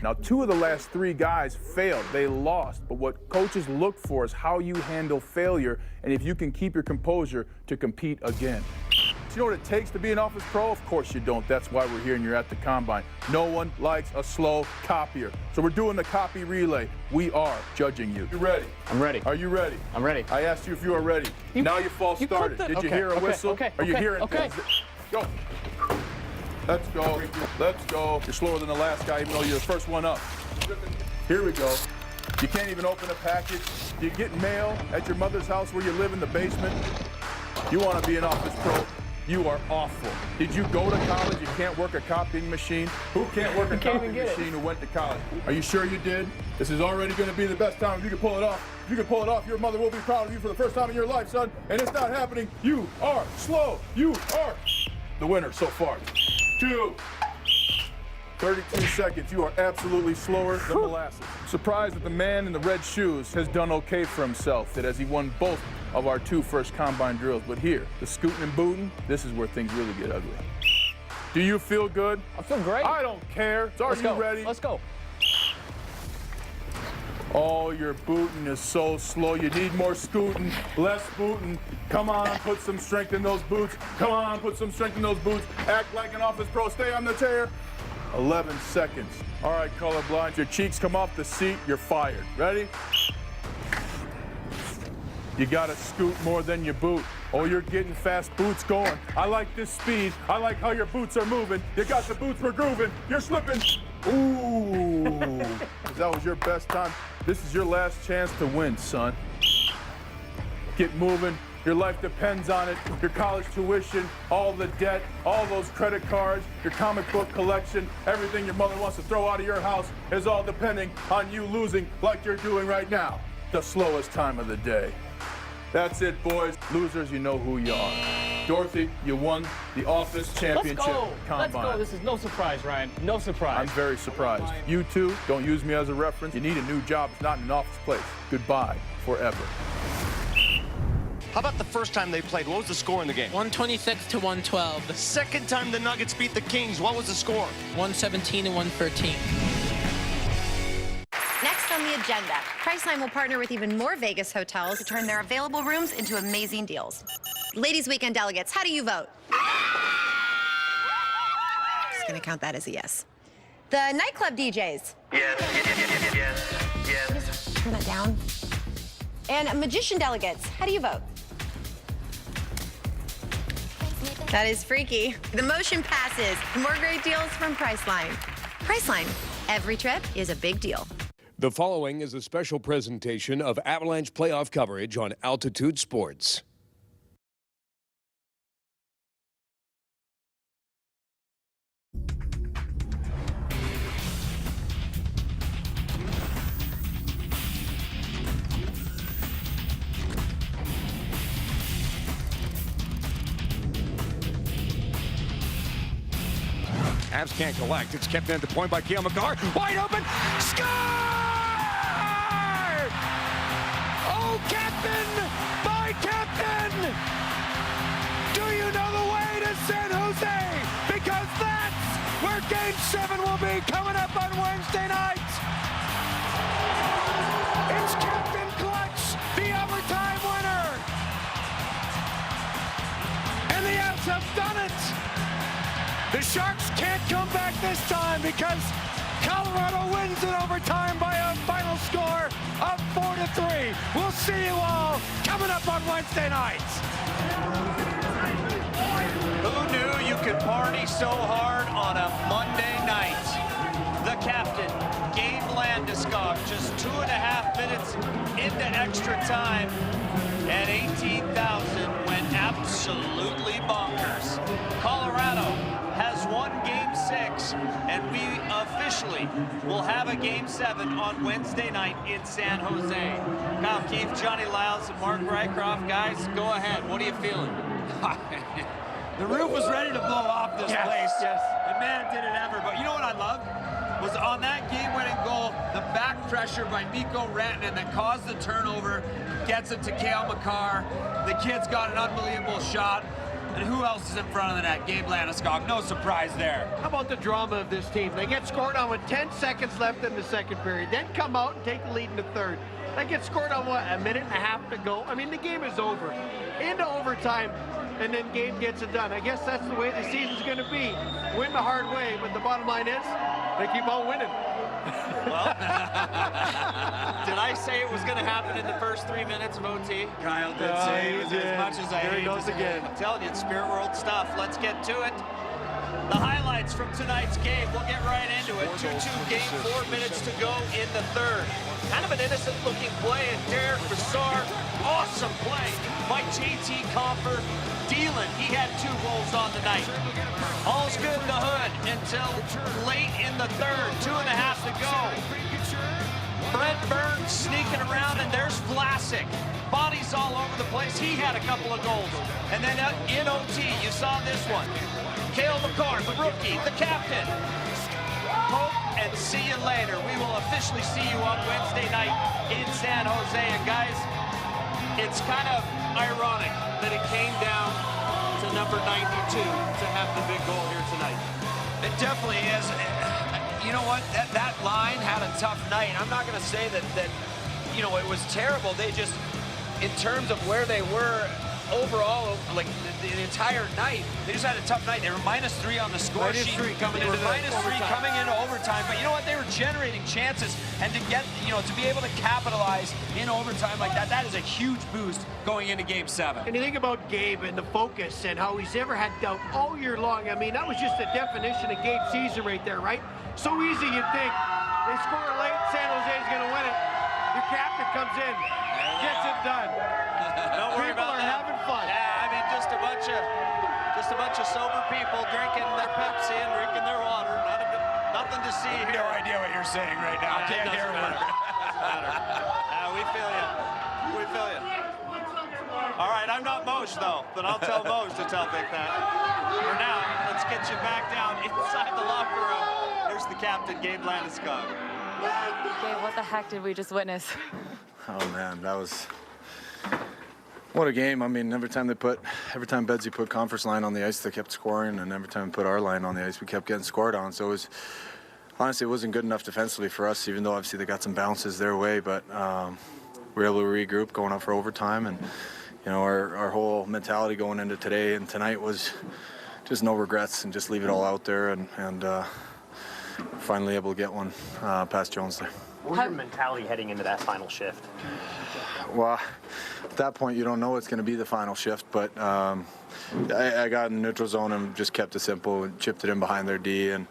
Now, 2 of the last 3 guys failed. They lost. But what coaches look for is how you handle failure and if you can keep your composure to compete again. Do you know what it takes to be an office pro? Of course you don't. That's why we're here and you're at the combine. No one likes a slow copier. So we're doing the copy relay. We are judging you. You ready? I'm ready. Are you ready? I'm ready. I asked you if you are ready. Now you false started. Did you hear a whistle? Are you hearing things? Go. Let's go. Let's go. You're slower than the last guy, even though you're the first one up. Here we go. You can't even open a package. You get mail at your mother's house where you live in the basement. You want to be an office pro. You are awful. Did you go to college? You can't work a copying machine? Who can't work a copying machine who went to college? Are you sure you did? This is already going to be the best time. If you can pull it off, if you can pull it off, your mother will be proud of you for the first time in your life, son. And it's not happening. You are slow. You are the winner so far. 2. 32 seconds. You are absolutely slower than molasses. Surprised that the man in the red shoes has done okay for himself, that as he won both of our 2 first combine drills. But here, the scooting and booting, this is where things really get ugly. Do you feel good? I feel great. I don't care. Are you ready? Let's go. Oh, your booting is so slow. You need more scooting, less booting. Come on, put some strength in those boots. Come on, put some strength in those boots. Act like an office pro. Stay on the chair. 11 seconds. All right, colorblind. Your cheeks come off the seat. You're fired. Ready? You gotta scoot more than you boot. Oh, you're getting fast boots going. I like this speed. I like how your boots are moving. You got the boots, we're grooving. You're slipping. Ooh. That was your best time. This is your last chance to win, son. Get moving. Your life depends on it. Your college tuition, all the debt, all those credit cards, your comic book collection, everything your mother wants to throw out of your house is all depending on you losing like you're doing right now. The slowest time of the day. That's it, boys. Losers, you know who you are. Dorothy, you won the office championship combine. Let's go. This is no surprise, Ryan. No surprise. I'm very surprised. You two, don't use me as a reference. You need a new job. It's not an office place. Goodbye forever. How about the first time they played? What was the score in the game? 126 to 112. The second time the Nuggets beat the Kings, what was the score? 117 and 113. Next on the agenda, Priceline will partner with even more Vegas hotels to turn their available rooms into amazing deals. Ladies' weekend delegates, how do you vote? Just gonna count that as a yes. The nightclub DJs. Yes. Just turn that down. And magician delegates, how do you vote? That is freaky. The motion passes. More great deals from Priceline. Priceline, every trip is a big deal. The following is a special presentation of Avalanche playoff coverage on Altitude Sports. Avs can't collect. It's kept in at the point by Cale Makar. Wide open. Score! Oh, Captain! My Captain! Do you know the way to San Jose? Because that's where Game 7 will be coming up on Wednesday night. It's Captain Clutch, the overtime winner. And the Avs have done it. The Sharks can't come back this time because Colorado wins in overtime by a final score of 4-3. We'll see you all coming up on Wednesday night. Who knew you could party so hard on a Monday night? The captain, Gabe Landeskog, just 2.5 minutes into extra time, and 18,000 went absolutely bonkers. Colorado has won Game 6, and we officially will have a Game 7 on Wednesday night in San Jose. Kyle Keefe, Johnny Lyles, and Mark Rycroft. Guys, go ahead. What are you feeling? The roof was ready to blow off this place. Yes. And man, did it ever. But you know what I loved? Was on that game-winning goal, the back pressure by Mikko Rantanen that caused the turnover, gets it to Cale Makar. The kid's got an unbelievable shot. And who else is in front of the net? Gabe Landeskog. No surprise there. How about the drama of this team? They get scored on with 10 seconds left in the second period, then come out and take the lead in the third. They get scored on, what, a minute and a half to go? I mean, the game is over. Into overtime, and then Gabe gets it done. I guess that's the way the season's going to be. Win the hard way, but the bottom line is they keep on winning. Well, did I say it was going to happen in the first 3 minutes of OT? Kyle did say it was as much as I Here he hate goes to say again. it. I'm telling you, it's Spirit World stuff. Let's get to it. The highlights from tonight's game. We'll get right into it. 2-2 game, 4 minutes to go in the third. Kind of an innocent-looking play, and Derek Brassard, awesome play by JT Compher. Dealing, he had 2 goals on the night. All's good in the hood until late in the third. 2.5 to go. Brent Burns sneaking around, and there's Vlasic. Bodies all over the place. He had a couple of goals. And then in OT, you saw this one. Cale McCarr, the rookie, the captain. Hope and see you later. We will officially see you on Wednesday night in San Jose. And guys, it's kind of ironic that it came down to number 92 to have the big goal here tonight. It definitely is. You know what? That line had a tough night. I'm not going to say that you know, it was terrible. They just, in terms of where they were overall, like the entire night, they just had a tough night. They were -3 on the score sheet. -3 coming They into were the -3 overtime. coming into overtime. But you know what? They were generating chances, and to get, you know, to be able to capitalize in overtime like that, that is a huge boost going into Game 7. And you think about Gabe and the focus and how he's never had doubt all year long. I mean, that was just the definition of Gabe season right there, right? So easy, you'd think. They score late, San Jose's going to win it. Your captain comes in, gets it done. Don't worry People about are that. having fun. Yeah, I mean, just a bunch of sober people drinking their Pepsi and drinking their water. Nothing to see here. No idea what you're saying right now. It Can't doesn't hear a word. matter. Doesn't matter. We feel you. We feel you. All right, I'm not Moj, though, but I'll tell Moj to tell Vic that. For now, let's get you back down inside the locker room. There's the captain, Gabe Landeskog. Gabe, what the heck did we just witness? Oh man, that was what a game. I mean, every time Bedsy put Conference line on the ice, they kept scoring, and every time we put our line on the ice, we kept getting scored on. So it was honestly, it wasn't good enough defensively for us, even though obviously they got some bounces their way. But we were able to regroup going up for overtime, and you know, our whole mentality going into today and tonight was just no regrets and just leave it all out there, and finally able to get one past Jones there. What was your mentality heading into that final shift? Well, at that point, you don't know it's going to be the final shift, but I got in the neutral zone and just kept it simple and chipped it in behind their D and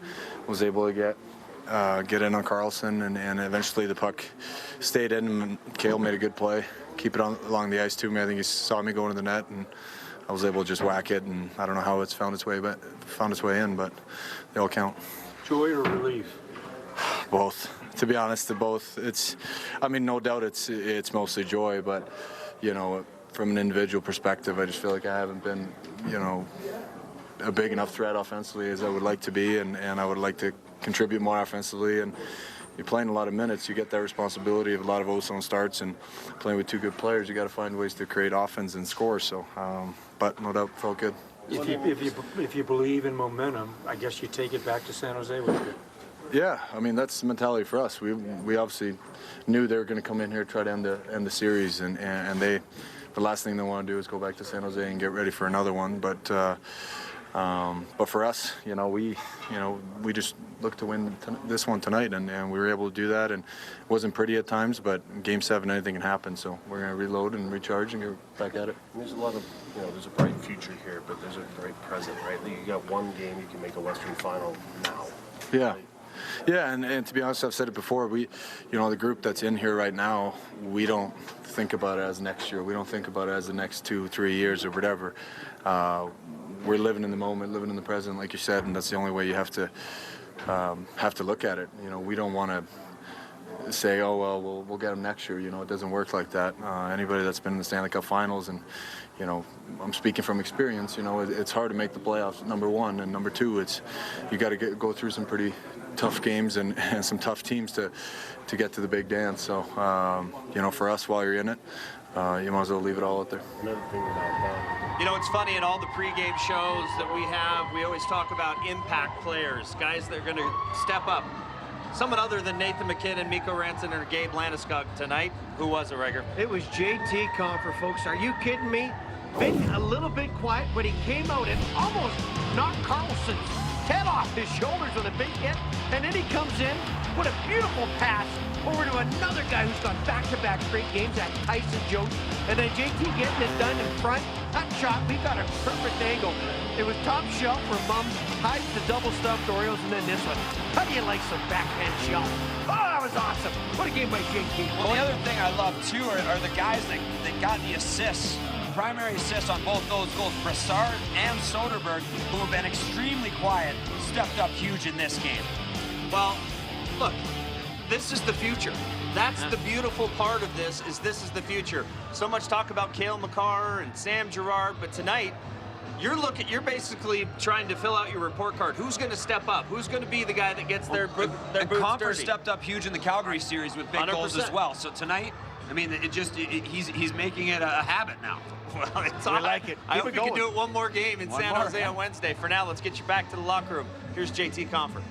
was able to get in on Carlson, and eventually the puck stayed in, and Cale made a good play, keep it along the ice to me. I think he saw me going to the net, and I was able to just whack it, and I don't know how it's found its way in, but they all count. Joy or relief? Both. To be honest, both. I mean, no doubt it's mostly joy, but, you know, from an individual perspective, I just feel like I haven't been, you know, a big enough threat offensively as I would like to be, and I would like to contribute more offensively. And you're playing a lot of minutes, you get that responsibility of a lot of O-zone starts, and playing with 2 good players, you got to find ways to create offense and score. So, but no doubt, felt good. If you believe in momentum, I guess you take it back to San Jose with you. Yeah, I mean, that's the mentality for us. We obviously knew they were going to come in here, try to end the series, and the last thing they want to do is go back to San Jose and get ready for another one. But for us, you know, we just looked to win this one tonight, and we were able to do that. And it wasn't pretty at times, but Game 7, anything can happen. So we're going to reload and recharge and get back at it. There's a lot of, you know, there's a bright future here, but there's a bright present, right? You got one game, you can make a Western Final now. Yeah. Right? Yeah, and to be honest, I've said it before, the group that's in here right now, we don't think about it as next year. We don't think about it as the next 2-3 years or whatever. We're living in the moment, living in the present, like you said, and that's the only way you have to look at it. You know, we don't want to say, oh, well, we'll get them next year. You know, it doesn't work like that. Anybody that's been in the Stanley Cup Finals, and, you know, I'm speaking from experience, you know, it's hard to make the playoffs, number one, and number two, you got to go through some pretty tough games and some tough teams to get to the big dance. So, you know, for us, while you're in it, you might as well leave it all out there. Another thing about that. You know, it's funny, in all the pregame shows that we have, we always talk about impact players, guys that are going to step up. Someone other than Nathan McKinnon, Mikko Rantanen, or Gabe Landeskog tonight. Who was it, Reger? It was JT Compher, folks. Are you kidding me? Been a little bit quiet, but he came out and almost knocked Carlson's head off his shoulders with a big hit. And then he comes in with a beautiful pass over to another guy who's got back-to-back straight games, at Tyson Jones. And then JT getting it done in front. That shot, we got a perfect angle. It was top shelf for Mums, hides the double stuffed Orioles, and then this one. How do you like some backhand shelf? Oh, that was awesome. What a game by JT. Well, the other thing I love, too, are the guys that got the assists. Primary assists on both those goals. Brassard and Soderberg, who have been extremely quiet, stepped up huge in this game. Well, look, this is the future. That's the beautiful part of this is the future. So much talk about Cale Makar and Sam Girard, but tonight, you're basically trying to fill out your report card. Who's going to step up? Who's going to be the guy that gets their boots Compher dirty? stepped up huge in the Calgary series with big 100%. goals as well. So tonight, I mean, he's making it a habit now. Well, it's We all like it. I Keep hope it we can going. do it one more game in San Jose on Wednesday. For now, let's get you back to the locker room. Here's JT Compher.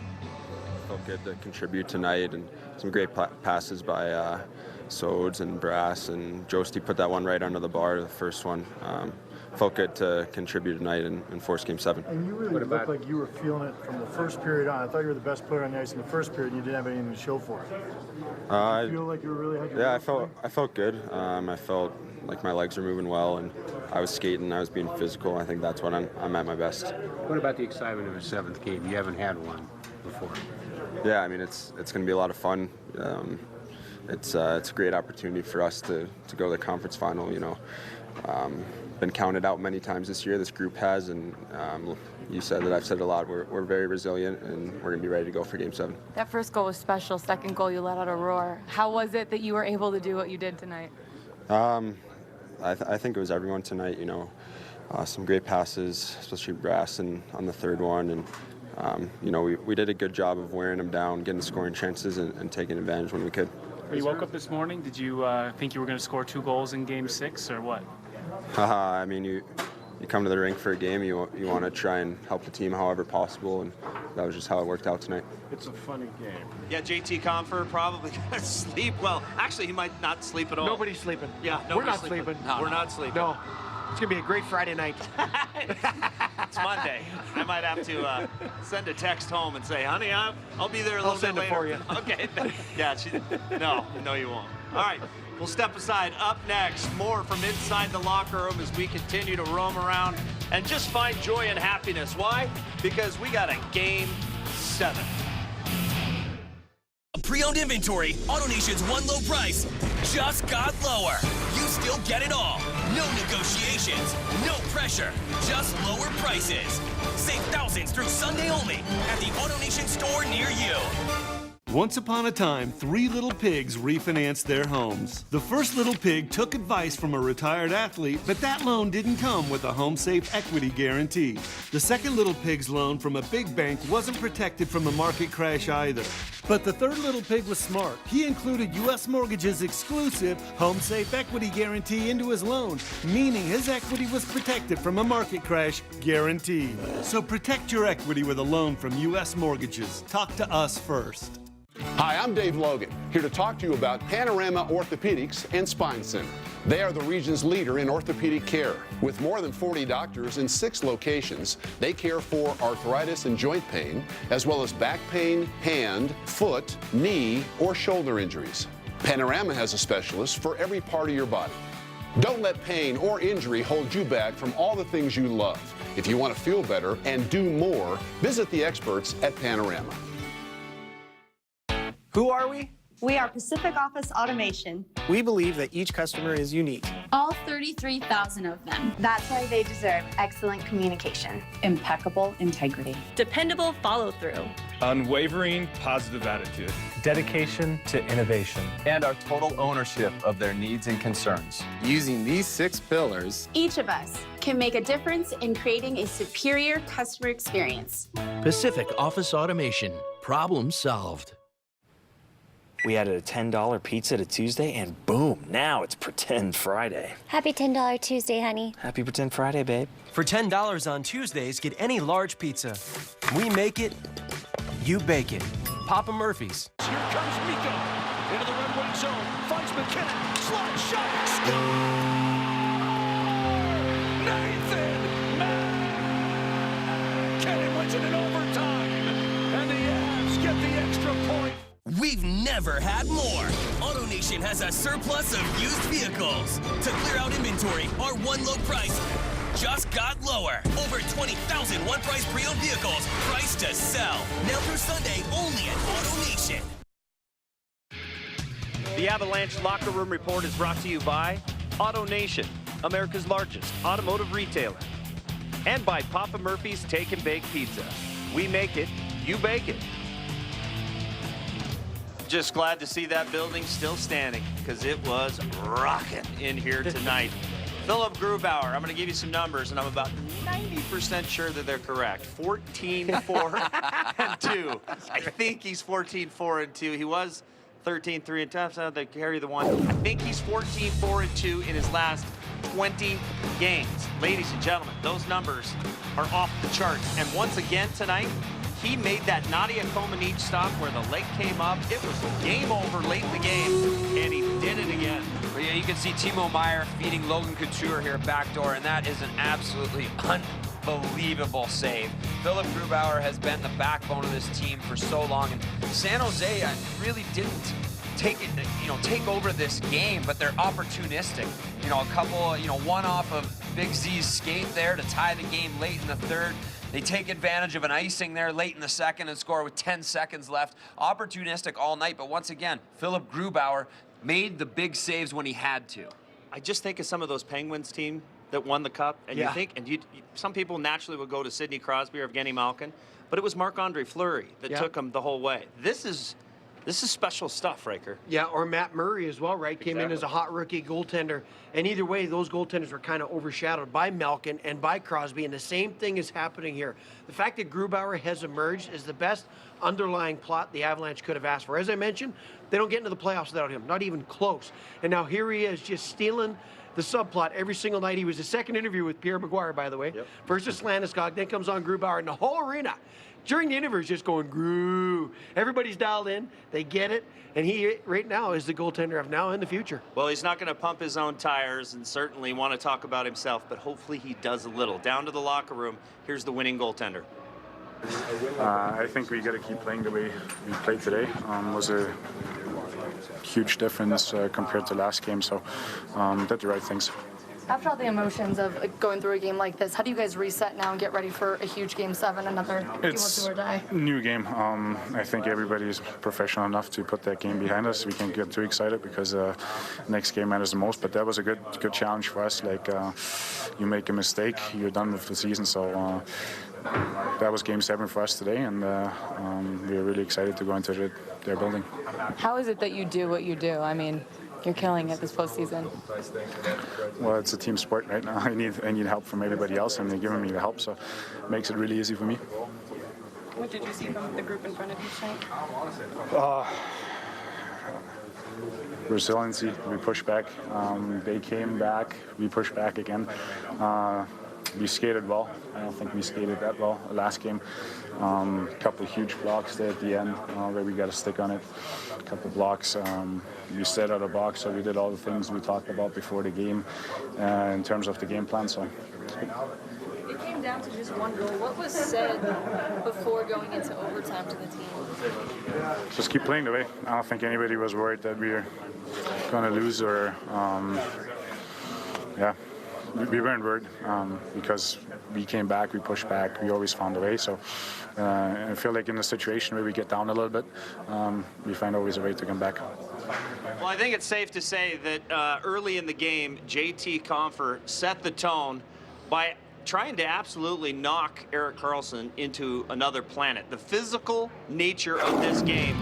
Felt good to contribute tonight, and some great passes by Sodes and Brass, and Josti put that one right under the bar, the first one. Felt good to contribute tonight and force Game 7. And you really looked like you were feeling it from the first period on. I thought you were the best player on the ice in the first period, and you didn't have anything to show for it. You feel like you really had your I felt good. I felt like my legs were moving well, and I was skating. I was being physical. I think that's when I'm at my best. What about the excitement of a 7th game? You haven't had one before. Yeah, I mean, it's going to be a lot of fun. It's a great opportunity for us to go to the conference final. You know, been counted out many times this year. This group has, and you said that, I've said it a lot. We're very resilient, and we're going to be ready to go for Game 7. That first goal was special. Second goal, you let out a roar. How was it that you were able to do what you did tonight? I think it was everyone tonight. You know, some great passes, especially Brass, and on the third one, and you know, we did a good job of wearing them down, getting scoring chances, and taking advantage when we could. When you woke up this morning, did you think you were going to score 2 goals in Game 6, or what? I mean, you come to the rink for a game, you want to try and help the team however possible, and that was just how it worked out tonight. It's a funny game. Yeah, JT Compher probably going to sleep. Well, actually, he might not sleep at all. Nobody's sleeping. Yeah, We're not sleeping. No, we're not sleeping. No. It's going to be a great Friday night. It's Monday. I might have to send a text home and say, honey, I'll be there a little bit later. for you. Okay. Yeah, no, you won't. All right, we'll step aside. Up next, more from inside the locker room as we continue to roam around and just find joy and happiness. Why? Because we got a Game 7. Pre-owned inventory, AutoNation's one low price just got lower. You still get it all. No negotiations, no pressure, just lower prices. Save thousands through Sunday only at the AutoNation store near you. Once upon a time, 3 little pigs refinanced their homes. The first little pig took advice from a retired athlete, but that loan didn't come with a home safe equity guarantee. The second little pig's loan from a big bank wasn't protected from a market crash either. But the third little pig was smart. He included U.S. Mortgage's exclusive home safe equity guarantee into his loan, meaning his equity was protected from a market crash guaranteed. So protect your equity with a loan from U.S. Mortgages. Talk to us first. Hi, I'm Dave Logan, here to talk to you about Panorama Orthopedics and Spine Center. They are the region's leader in orthopedic care. With more than 40 doctors in 6 locations, they care for arthritis and joint pain, as well as back pain, hand, foot, knee, or shoulder injuries. Panorama has a specialist for every part of your body. Don't let pain or injury hold you back from all the things you love. If you want to feel better and do more, visit the experts at Panorama. Who are we? We are Pacific Office Automation. We believe that each customer is unique. All 33,000 of them. That's why they deserve excellent communication, Impeccable integrity. dependable follow-through, unwavering positive attitude, dedication to innovation, and our total ownership of their needs and concerns. Using these 6 pillars, each of us can make a difference in creating a superior customer experience. Pacific Office Automation. Problem solved. We added a $10 pizza to Tuesday, and boom, Now it's Pretend Friday. Happy $10 Tuesday, honey. Happy Pretend Friday, babe. For $10 on Tuesdays, get any large pizza. We make it, you bake it. Papa Murphy's. Here comes Miko into the red wing zone. Finds McKinnon. Slot shot. Score! Nathan McKinnon wins it in overtime. And the Avs get the extra point. We've never had more. AutoNation has a surplus of used vehicles. To clear out inventory, our one low price just got lower. Over 20,000 one-price pre-owned vehicles, priced to sell. Now through Sunday, only at AutoNation. The Avalanche Locker Room Report is brought to you by AutoNation, America's largest automotive retailer. And by Papa Murphy's Take and Bake Pizza. We make it, you bake it. Just glad to see that building still standing because it was rocking in here tonight. Philip Grubauer, I'm going to give you some numbers, and I'm about 90% sure that they're correct. 14-4-2. I think he's 14-4-2. He was 13-3 and tough, so they carry the one. I think he's 14-4-2 in his last 20 games. Ladies and gentlemen, those numbers are off the charts. And once again tonight, he made that Nadia Comaneci stop where the leg came up. It was game over late in the game, and he did it again. But yeah, you can see Timo Meier feeding Logan Couture here backdoor, and that is an absolutely unbelievable save. Philip Grubauer has been the backbone of this team for so long, and San Jose really didn't take over this game, but they're opportunistic. A couple, one off of Big Z's skate there to tie the game late in the third. They take advantage of an icing there late in the second and score with 10 seconds left. Opportunistic all night, but once again, Philip Grubauer made the big saves when he had to. I just think of some of those Penguins team that won the cup, and some people naturally would go to Sidney Crosby or Evgeny Malkin, but it was Marc-Andre Fleury that took them the whole way. This is special stuff, Riker. Yeah, or Matt Murray as well, right? Came in as a hot rookie goaltender. And either way, those goaltenders were kind of overshadowed by Malkin and by Crosby, and the same thing is happening here. The fact that Grubauer has emerged is the best underlying plot the Avalanche could have asked for. As I mentioned, they don't get into the playoffs without him, not even close. And now here he is just stealing the subplot every single night. He was the second interview with Pierre Maguire, by the way, versus Landeskog. Then comes on Grubauer, and the whole arena during the interview is just going, Groo. Everybody's dialed in. They get it. And he, right now, is the goaltender of now and the future. Well, he's not going to pump his own tires and certainly want to talk about himself, but hopefully he does a little. Down to the locker room, here's the winning goaltender. I think we got to keep playing the way we played today. Was a huge difference compared to last game, so did the right things. After all the emotions of going through a game like this, how do you guys reset now and get ready for a huge Game 7, another do or die? New game. I think everybody is professional enough to put that game behind us. We can't get too excited because next game matters the most. But that was a good challenge for us. Like you make a mistake, you're done with the season. So that was Game 7 for us today, and we're really excited to go into their building. How is it that you do what you do? I mean, you're killing it this postseason. Well, it's a team sport right now. I need help from everybody else, and they're giving me the help, so it makes it really easy for me. What did you see from the group in front of you tonight? Resiliency. We pushed back. They came back. We pushed back again. We skated well. I don't think we skated that well last game. A couple of huge blocks there at the end where we got a stick on it. A couple of blocks. We stayed out of the box, so we did all the things we talked about before the game in terms of the game plan. So. It came down to just one goal. What was said before going into overtime to the team? Just keep playing the way. I don't think anybody was worried that we were going to lose or, we weren't worried because we came back, we pushed back, we always found a way. So I feel like in a situation where we get down a little bit, we find always a way to come back. Well, I think it's safe to say that early in the game, JT Compher set the tone by trying to absolutely knock Erik Karlsson into another planet. The physical nature of this game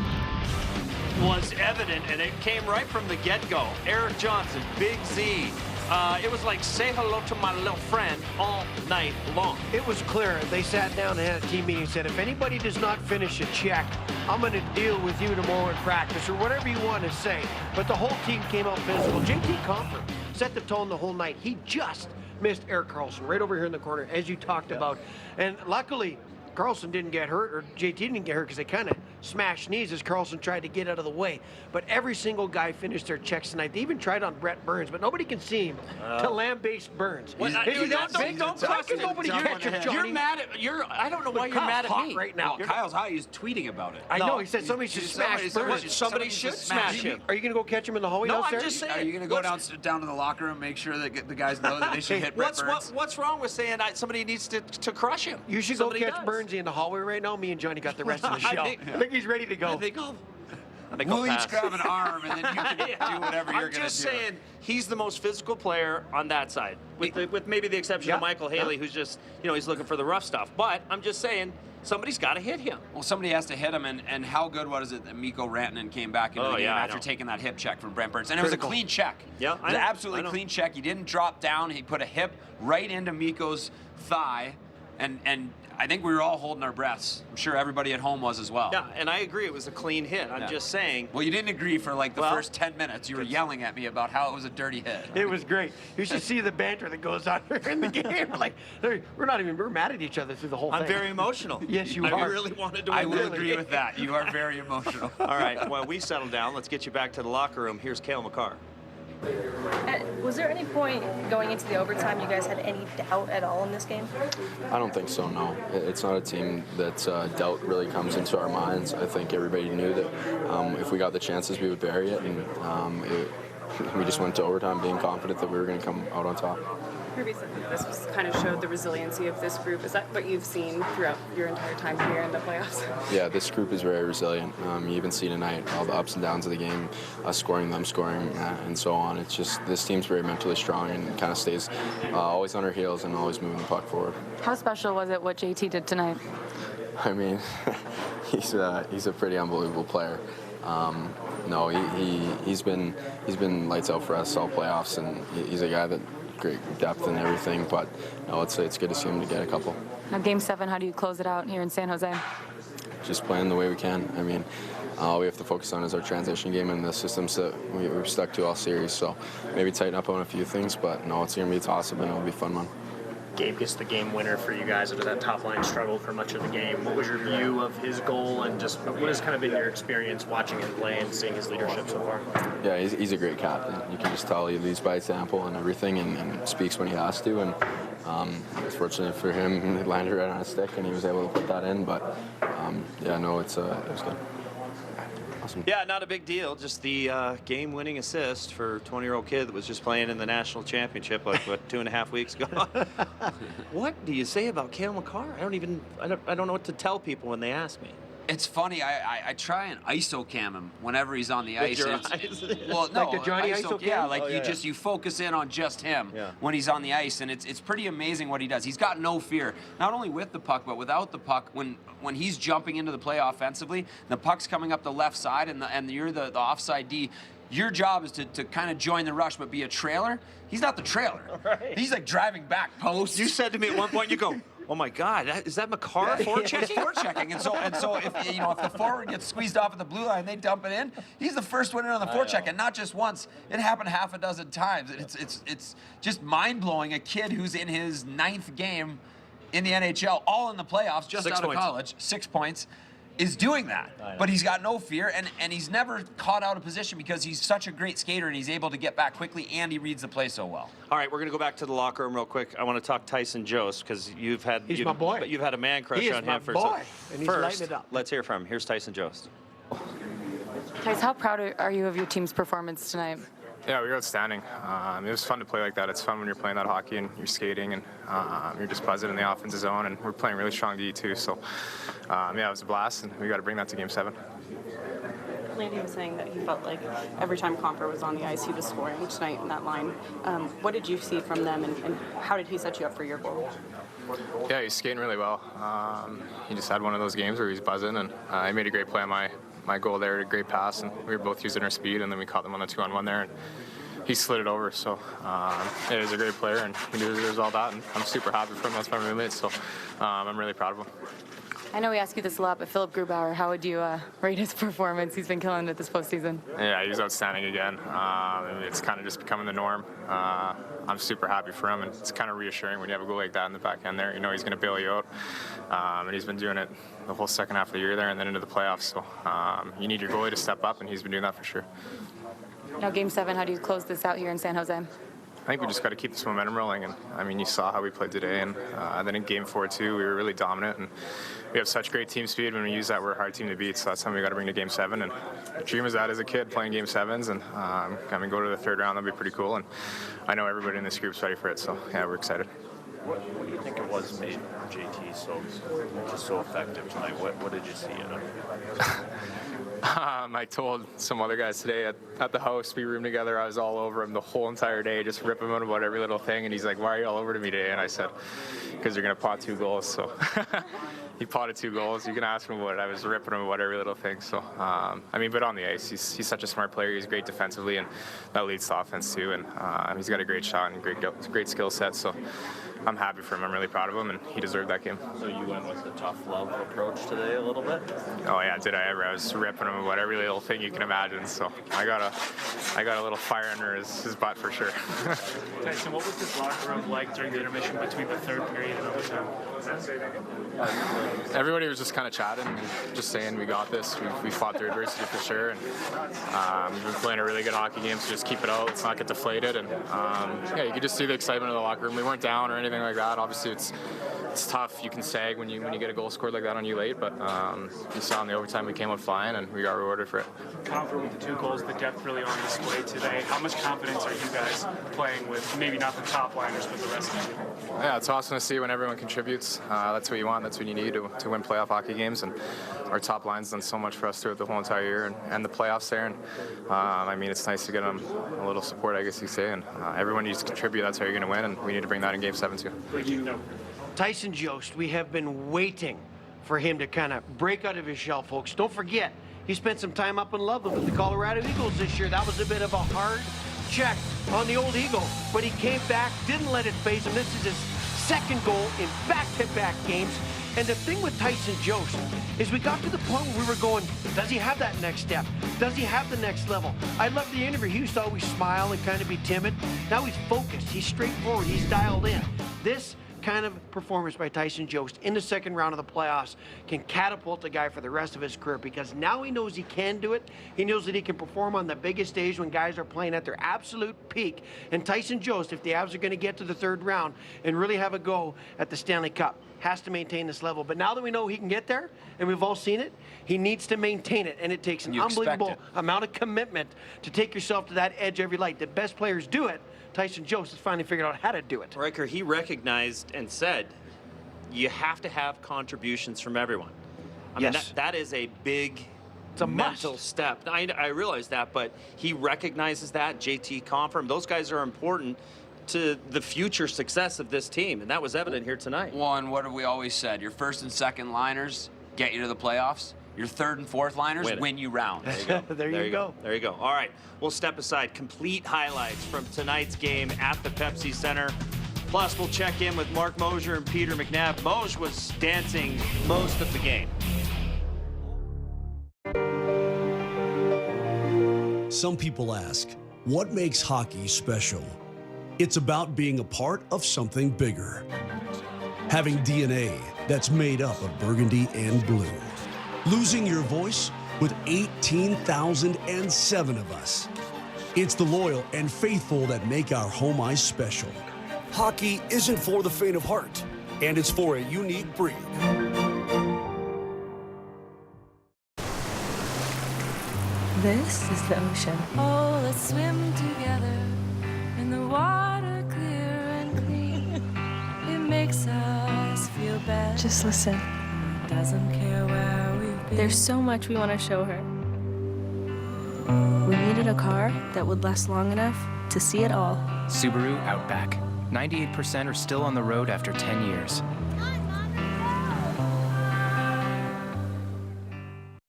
was evident, and it came right from the get-go. Erik Johnson, Big Z, It was like say hello to my little friend all night long. It was clear. They sat down and had a team meeting and said, if anybody does not finish a check, I'm going to deal with you tomorrow in practice, or whatever you want to say. But the whole team came out physical. JT Compher set the tone the whole night. He just missed Erik Karlsson right over here in the corner, as you talked about. And luckily, Karlsson didn't get hurt, or JT didn't get hurt, because they kind of smashed knees as Karlsson tried to get out of the way. But every single guy finished their checks tonight. They even tried on Brett Burns, but nobody can see him to lambaste Burns. Don't question nobody catch him, Johnny. You're mad at I don't know why you're mad at me right now. Well, Kyle's hot. He's tweeting about it. I know. He said somebody should smash Burns. Somebody should smash him. Are you going to go catch him in the hallway No, downstairs? I'm just saying. Are you going to go down to the locker room, make sure that the guys know that they should hit Brett Burns? What's wrong with saying somebody needs to crush him? You should go catch Burns in the hallway right now. Me and Johnny got the rest of the show. I think he's ready to go. We'll each grab an arm, and then you can do whatever you're going to do. I'm just saying, he's the most physical player on that side, with maybe the exception of Michael Haley, who's just, he's looking for the rough stuff. But I'm just saying, somebody's got to hit him. Well, somebody has to hit him, and how good was it that Mikko Rantanen came back into the game after taking that hip check from Brent Burns? And it was a clean check. Yeah, it was an absolutely clean check. He didn't drop down. He put a hip right into Mikko's thigh, and I think we were all holding our breaths. I'm sure everybody at home was as well. Yeah, and I agree. It was a clean hit. I'm just saying. Well, you didn't agree for like the first 10 minutes. You were yelling at me about how it was a dirty hit. It was great. You should see the banter that goes on in the game. We're mad at each other through the whole thing. I'm very emotional. Yes, you are. I really wanted to win. I will agree with that. You are very emotional. All right, well, we settled down. Let's get you back to the locker room. Here's Cale Makar. Was there any point going into the overtime you guys had any doubt at all in this game? I don't think so, no. It's not a team that doubt really comes into our minds. I think everybody knew that if we got the chances, we would bury it, and we just went to overtime being confident that we were going to come out on top. Kirby said that this was kind of showed the resiliency of this group. Is that what you've seen throughout your entire time here in the playoffs? Yeah, this group is very resilient. You even see tonight all the ups and downs of the game, us scoring, them scoring, and so on. It's just this team's very mentally strong and kind of stays always on our heels and always moving the puck forward. How special was it what JT did tonight? I mean, he's a pretty unbelievable player. No, he's been lights out for us all playoffs, and he's a guy that great depth and everything. But no, it's good to see him to get a couple. Now, Game 7, how do you close it out here in San Jose? Just playing the way we can. I mean, all we have to focus on is our transition game and the systems that we're stuck to all series. So maybe tighten up on a few things, but no, it's going to be a toss-up and it'll be a fun one. Gabe gets the game winner for you guys after that top line struggled for much of the game. What was your view of his goal, and just what has kind of been your experience watching him play and seeing his leadership so far? Yeah, he's a great captain. You can just tell he leads by example and everything, and speaks when he has to. And it's fortunate for him, it landed right on his stick, and he was able to put that in. But yeah, no, it was good. Awesome. Yeah, not a big deal. Just the game-winning assist for a 20-year-old kid that was just playing in the national championship like 2.5 weeks ago. What do you say about Cale Makar? I don't know what to tell people when they ask me. It's funny. I try and ISO cam him whenever he's on the ice. Well, no, like the Johnny ISO cam? Yeah, like you focus in on just him when he's on the ice, and it's pretty amazing what he does. He's got no fear, not only with the puck but without the puck. When he's jumping into the play offensively, the puck's coming up the left side, and you're the offside D. Your job is to kind of join the rush, but be a trailer. He's not the trailer. Right. He's like driving back posts. You said to me at one point, you go, "Oh my God, is that Makar forechecking?" Forechecking, and so if the forward gets squeezed off at the blue line, they dump it in. He's the first one in on the forecheck, and not just once. It happened half a dozen times. It's just mind blowing. A kid who's in his 9th game in the NHL, all in the playoffs, just out of college, 6 points. Is doing that, but he's got no fear, and he's never caught out of position because he's such a great skater and he's able to get back quickly and he reads the play so well. All right, we're gonna go back to the locker room real quick. I want to talk Tyson Jost because you've had my boy. You've had a man crush on him for boy. And he's lighting it up. Let's hear from him. Here's Tyson Jost. Tyson, how proud are you of your team's performance tonight? Yeah, we were outstanding. It was fun to play like that. It's fun when you're playing that hockey and you're skating and you're just buzzing in the offensive zone, and we're playing really strong D too. So, yeah, it was a blast, and we got to bring that to Game 7. Landy was saying that he felt like every time Compher was on the ice, he was scoring tonight in that line. What did you see from them, and how did he set you up for your goal? Yeah, he's skating really well. He just had one of those games where he's buzzing, and he made a great play on my goal there, a great pass, and we were both using our speed, and then we caught them on the 2-on-1 there. And he slid it over. So yeah, he's a great player, and he deserves all that. And I'm super happy for him. That's my roommate, so I'm really proud of him. I know we ask you this a lot, but Philip Grubauer, how would you rate his performance? He's been killing it this postseason. Yeah, he's outstanding again. It's kind of just becoming the norm. I'm super happy for him, and it's kind of reassuring when you have a goal like that in the back end there. You know he's going to bail you out, and he's been doing it the whole second half of the year there and then into the playoffs. So you need your goalie to step up, and he's been doing that for sure. Now, Game 7, how do you close this out here in San Jose? I think we just got to keep this momentum rolling, and I mean, you saw how we played today, and then in Game 4 too, we were really dominant, and we have such great team speed. When we use that, we're a hard team to beat, so that's something we got to bring to Game 7. And the dream was that as a kid, playing Game 7s, and I mean, go to the third round. That'd be pretty cool, and I know everybody in this group's ready for it, so yeah, we're excited. What do you think it was made JT so effective tonight? What did you see in him? I told some other guys today at the house, we roomed together, I was all over him the whole entire day, just ripping him about every little thing, and he's like, why are you all over to me today? And I said, because you're going to pot 2 goals. So he potted 2 goals. You can ask him about it. I was ripping him about every little thing. So, I mean, but on the ice, he's such a smart player. He's great defensively, and that leads to offense too, and he's got a great shot and great skill set. So I'm happy for him. I'm really proud of him, and he deserved that game. So you went with the tough love approach today a little bit? Oh yeah, did I ever? I was ripping him about every little thing you can imagine. So I got a little fire under his butt for sure. Tyson, what was this locker room like during the intermission between the third period and overtime? Everybody was just kind of chatting, just saying we got this. We fought through adversity for sure, and we've been playing a really good hockey game. So just keep it out. Let's not get deflated. And yeah, you could just see the excitement of the locker room. We weren't down or anything like that. Obviously, it's tough. You can sag when you get a goal scored like that on you late, but you saw in the overtime we came out flying, and we got rewarded for it. Confident with the 2 goals, the depth really on display today. How much confidence are you guys playing with? Maybe not the top liners, but the rest of the team. Yeah, it's awesome to see when everyone contributes. That's what you want. That's what you need to win playoff hockey games. And our top line's done so much for us throughout the whole entire year and the playoffs there. And I mean, it's nice to get them a little support, I guess you could say. And everyone needs to contribute. That's how you're going to win. And we need to bring that in Game 7 too. Tyson Jost, we have been waiting for him to kind of break out of his shell, folks. Don't forget, he spent some time up in Loveland with the Colorado Eagles this year. That was a bit of a hard check on the old Eagle, but he came back, didn't let it faze him. This is his 2nd goal in back-to-back games. And the thing with Tyson Jost is we got to the point where we were going, does he have that next step? Does he have the next level? I love the interview. He used to always smile and kind of be timid. Now he's focused. He's straightforward. He's dialed in. This kind of performance by Tyson Jost in the 2nd round of the playoffs can catapult the guy for the rest of his career, because now he knows he can do it. He knows that he can perform on the biggest stage when guys are playing at their absolute peak. And Tyson Jost, if the Avs are going to get to the 3rd round and really have a go at the Stanley Cup, has to maintain this level. But now that we know he can get there, and we've all seen it, he needs to maintain it. And it takes an unbelievable amount of commitment to take yourself to that edge every night. The best players do it. Tyson Jost has finally figured out how to do it. Riker, he recognized and said, you have to have contributions from everyone. I mean, that is a big mental step. I realize that, but he recognizes that. JT confirmed. Those guys are important to the future success of this team, and that was evident here tonight. One, what have we always said? Your 1st and 2nd liners get you to the playoffs. Your 3rd and 4th liners win you rounds. There you go. There you go. There you go. All right, we'll step aside. Complete highlights from tonight's game at the Pepsi Center. Plus, we'll check in with Mark Mosier and Peter McNabb. Moj was dancing most of the game. Some people ask, what makes hockey special? It's about being a part of something bigger. Having DNA that's made up of burgundy and blue. Losing your voice with 18,007 of us. It's the loyal and faithful that make our home ice special. Hockey isn't for the faint of heart, and it's for a unique breed. This is the ocean. Oh, let's swim together in the water clear and clean. It makes us feel better. Just listen. Doesn't care where we've been. There's so much we want to show her. We needed a car that would last long enough to see it all. Subaru Outback. 98% are still on the road after 10 years.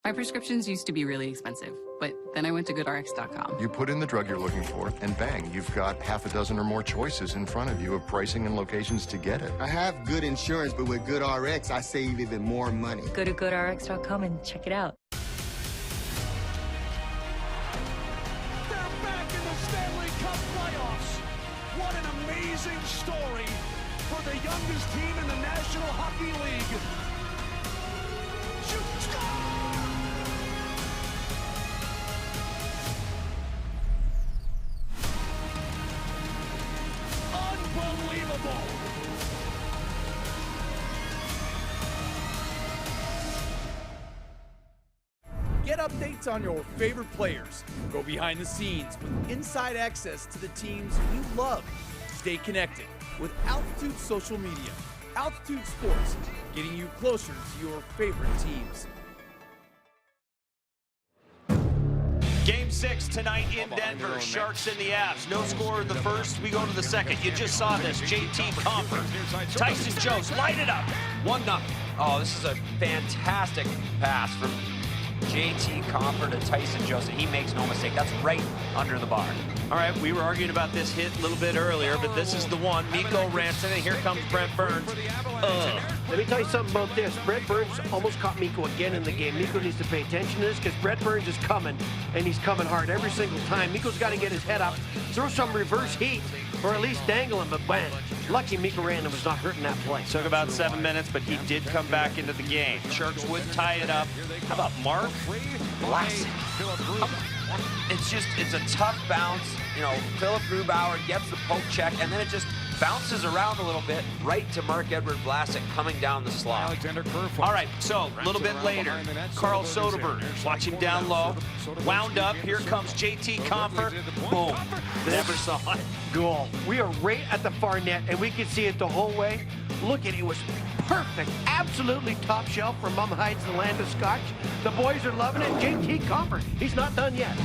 Our prescriptions used to be really expensive, but then I went to GoodRx.com. You put in the drug you're looking for, and bang, you've got half a dozen or more choices in front of you of pricing and locations to get it. I have good insurance, but with GoodRx, I save even more money. Go to GoodRx.com and check it out. They're back in the Stanley Cup playoffs. What an amazing story for the youngest team in the National Hockey League. Shoot, score! Unbelievable! Get updates on your favorite players. Go behind the scenes with inside access to the teams you love. Stay connected with Altitude Social Media. Altitude Sports, getting you closer to your favorite teams. Game 6 tonight in Denver. Sharks in the Avs. No score in the first. We go to the second. You just saw this. JT Compher. Tyson Jost. Light it up. 1-0. Oh, this is a fantastic pass from JT Compher to Tyson Jost. He makes no mistake. That's right under the bar. All right, we were arguing about this hit a little bit earlier, but this is the one. Mikko Rantanen, and here comes Brent Burns. Let me tell you something about this. Brent Burns almost caught Mikko again in the game. Mikko needs to pay attention to this because Brent Burns is coming, and he's coming hard every single time. Mikko's got to get his head up, throw some reverse heat, or at least dangle him, but bam. Lucky Mikko Rantanen was not hurting that play. Took about 7 minutes, but he did come back into the game. Sharks would tie it up. How about Mark Vlasic? It's a tough bounce. You know, Philip Grubauer gets the poke check, and then it just bounces around a little bit right to Marc-Edouard Vlasic coming down the slot. All right, so a little bit later, Carl Soderberg, watch him down low, wound up. Here comes JT Compher. Boom. Never saw it. Goal. We are right at the far net, and we could see it the whole way. Look at it. It was perfect. Absolutely top shelf for Mum Hides the Land of Scotch. The boys are loving it. JT Compher, he's not done yet.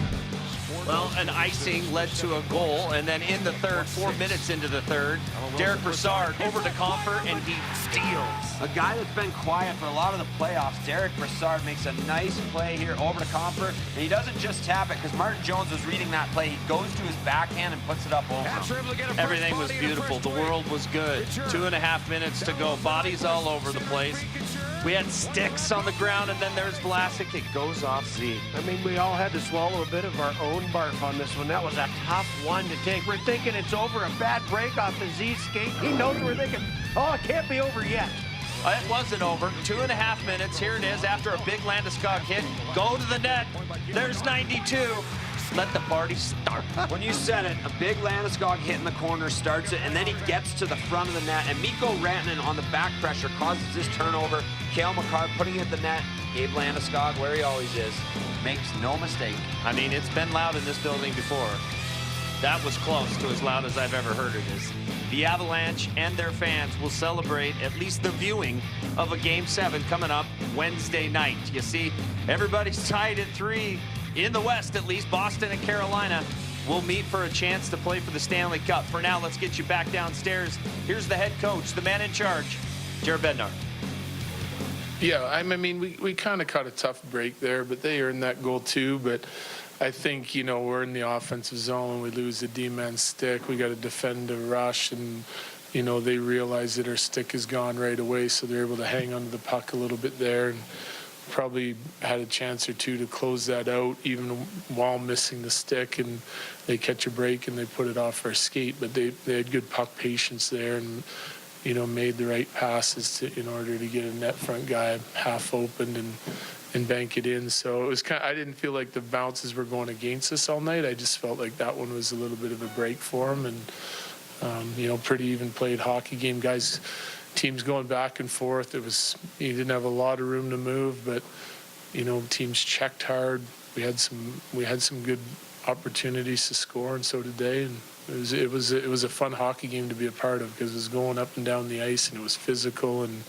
Well, an icing led to a goal, and then in the third, 4 minutes into the third, Derek Brassard over to Compher, and he steals. A guy that's been quiet for a lot of the playoffs, Derek Brassard, makes a nice play here over to Compher, and he doesn't just tap it, because Martin Jones was reading that play. He goes to his backhand and puts it up over him. Everything was beautiful. The world was good. 2.5 minutes to go. Bodies all over the place. We had sticks on the ground, and then there's Vlasic. It goes off Z. I mean, we all had to swallow a bit of our own barf on this one. That was a tough one to take. We're thinking it's over. A bad break off the Z skate. He knows we're thinking, oh, it can't be over yet. It wasn't over. 2.5 minutes. Here it is after a big Landeskog hit. Go to the net. There's 92. Let the party start. When you said it, a big Landeskog hit in the corner starts it, and then he gets to the front of the net, and Mikko Rantanen on the back pressure causes this turnover. Cale Makar putting it at the net. Gabe Landeskog, where he always is, makes no mistake. I mean, it's been loud in this building before. That was close to as loud as I've ever heard it is. The Avalanche and their fans will celebrate at least the viewing of a Game 7 coming up Wednesday night. You see, everybody's tied at 3. In the West, at least, Boston and Carolina will meet for a chance to play for the Stanley Cup. For now, let's get you back downstairs. Here's the head coach, the man in charge, Jared Bednar. Yeah, I mean, we kind of caught a tough break there, but they earned that goal too. But I think, you know, we're in the offensive zone. We lose the D-man stick. We got to defend the rush, and, you know, they realize that our stick is gone right away, so they're able to hang onto the puck a little bit there. And probably had a chance or two to close that out even while missing the stick, and they catch a break and they put it off our skate, but they had good puck patience there and, you know, made the right passes in order to get a net front guy half opened and bank it in. So it was I didn't feel like the bounces were going against us all night. I just felt like that one was a little bit of a break for them, and you know, pretty even played hockey game. Guys, teams going back and forth. You didn't have a lot of room to move, but, you know, teams checked hard. We had some good opportunities to score, and so did they. And it was a fun hockey game to be a part of because it was going up and down the ice and it was physical. And,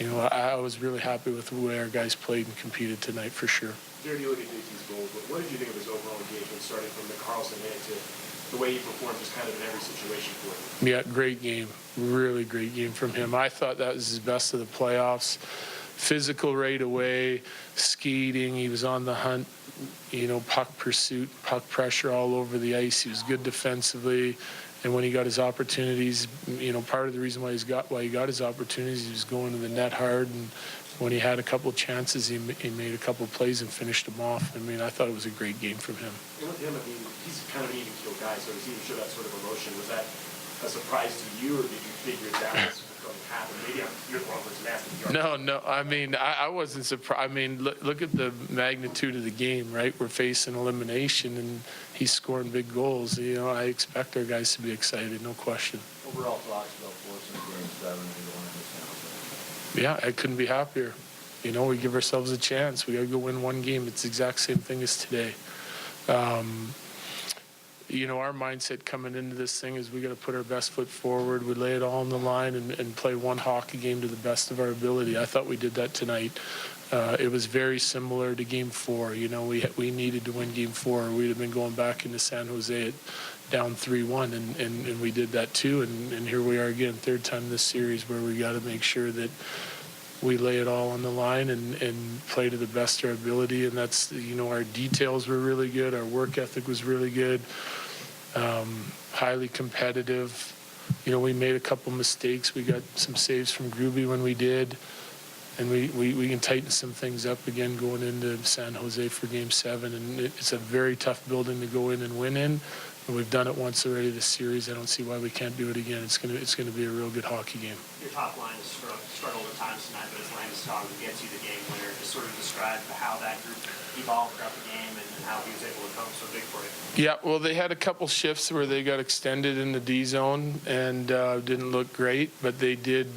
you know, I was really happy with the way our guys played and competed tonight for sure. Jared, you look at JT's goals, but what did you think of his overall engagement, starting from the Carlson hit to the way he performed just kind of in every situation for you? Yeah, great game. Really great game from him. I thought that was his best of the playoffs. physical right away, skating. He was on the hunt, puck pursuit, puck pressure all over the ice. He was good defensively. And when he got his opportunities, part of the reason why he got his opportunities, he was going to the net hard. And when he had a couple of chances, he made a couple of plays and finished them off. I mean, I thought it was a great game from him. And with him, I mean, he's kind of an even-keeled guy, so does he even show that sort of emotion? Was that a surprise to you, or did you figure that was going to happen? Maybe you're the wrong person asking. No. I mean, I wasn't surprised. I mean, look at the magnitude of the game, right? We're facing elimination, and he's scoring big goals. I expect our guys to be excited, no question. Overall thoughts about forcing Game 7 and going into San Jose? Yeah, I couldn't be happier. We give ourselves a chance. We got to go win one game. It's the exact same thing as today. Our mindset coming into this thing is we got to put our best foot forward. We lay it all on the line and play one hockey game to the best of our ability. I thought we did that tonight. It was very similar to Game 4. We needed to win Game 4. We'd have been going back into San Jose down 3-1, and we did that too. And here we are again, third time this series, where we got to make sure that we lay it all on the line and play to the best of our ability. And that's, our details were really good. Our work ethic was really good. Highly competitive. We made a couple mistakes. We got some saves from Gruby when we did. And we can tighten some things up again going into San Jose for Game 7. And it's a very tough building to go in and win in. And we've done it once already this series. I don't see why we can't do it again. It's gonna be a real good hockey game. Your top line has struggled at times tonight, but it's Landeskog who gets you the game winner. Just sort of describe how that group evolved throughout the game and how he was able to come so big for you. Yeah, well, they had a couple shifts where they got extended in the D zone and didn't look great, but they did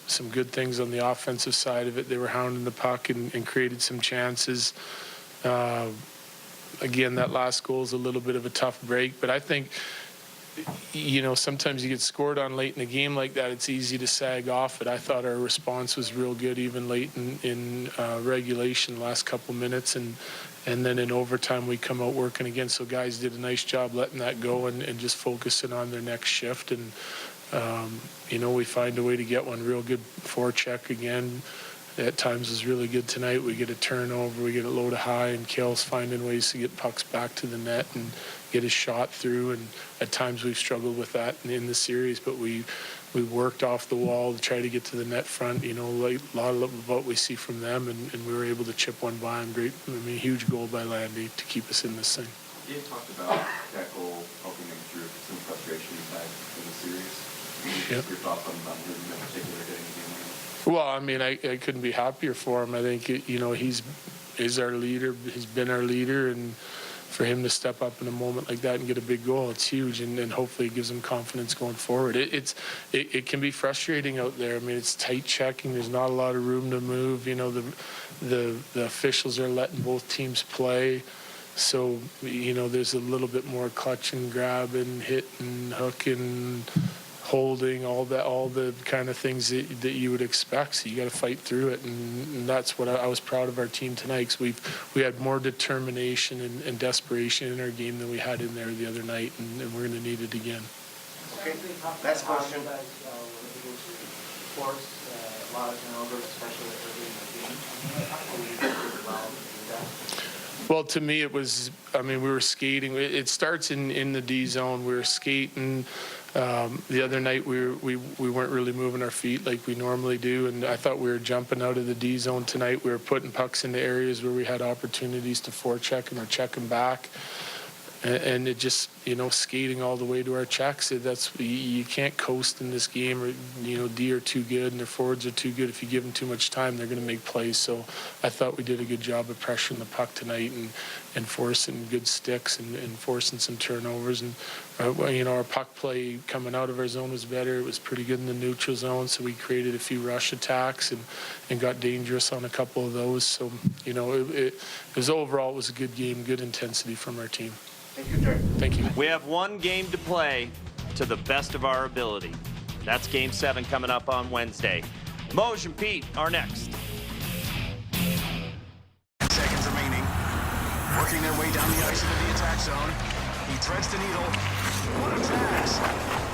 some good things on the offensive side of it. They were hounding the puck and created some chances. Again, that last goal is a little bit of a tough break, but I think, sometimes you get scored on late in the game like that, it's easy to sag off it. I thought our response was real good, even late in regulation, last couple minutes, and then in overtime we come out working again. So guys did a nice job letting that go and just focusing on their next shift. And, we find a way to get one real good forecheck again. At times was really good tonight. We get a turnover, we get it low to high, and Kale's finding ways to get pucks back to the net and get his shot through. And at times we've struggled with that in the series, but we worked off the wall to try to get to the net front. Like a lot of what we see from them, and we were able to chip one by him. Huge goal by Landy to keep us in this thing. You talked about that goal helping him through some frustration he's had in the series. Your thoughts on him in particular getting the game winner? Well, I couldn't be happier for him. I think, he's our leader. He's been our leader, and for him to step up in a moment like that and get a big goal, it's huge, and hopefully it gives him confidence going forward. It can be frustrating out there. It's tight checking. There's not a lot of room to move. The officials are letting both teams play. So, there's a little bit more clutching, grabbing, hitting, hooking, holding, all the kind of things that you would expect. So you got to fight through it, and that's what I was proud of our team tonight, because we had more determination and desperation in our game than we had in there the other night, and we're going to need it again. Okay, last question. Force a lot of turnovers, especially early in the game. Well, to me, it was, we were skating. It starts in the D zone. We were skating. The other night, we weren't really moving our feet like we normally do, and I thought we were jumping out of the D zone tonight. We were putting pucks into areas where we had opportunities to forecheck them or check them back. And it just, skating all the way to our checks. You can't coast in this game. Or, D are too good and their forwards are too good. If you give them too much time, they're going to make plays. So I thought we did a good job of pressuring the puck tonight and forcing good sticks and forcing some turnovers. And, our puck play coming out of our zone was better. It was pretty good in the neutral zone, so we created a few rush attacks and got dangerous on a couple of those. So, it was overall, it was a good game, good intensity from our team. Thank you, Jared. Thank you. We have one game to play to the best of our ability. That's Game 7 coming up on Wednesday. Moj and Pete are next. Seconds remaining. Working their way down the ice into the attack zone. He threads the needle. What a pass.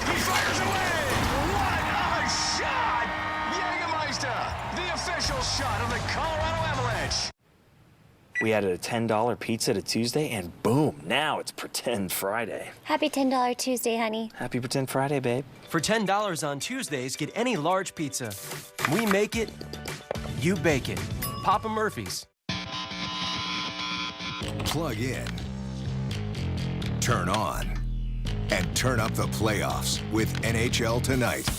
He fires away. What a shot. Jägermeister, the official special shot of the Colorado Avalanche. We added a $10 pizza to Tuesday, and boom, now it's Pretend Friday. Happy $10 Tuesday, honey. Happy Pretend Friday, babe. For $10 on Tuesdays, get any large pizza. We make it, you bake it. Papa Murphy's. Plug in, turn on, and turn up the playoffs with NHL Tonight.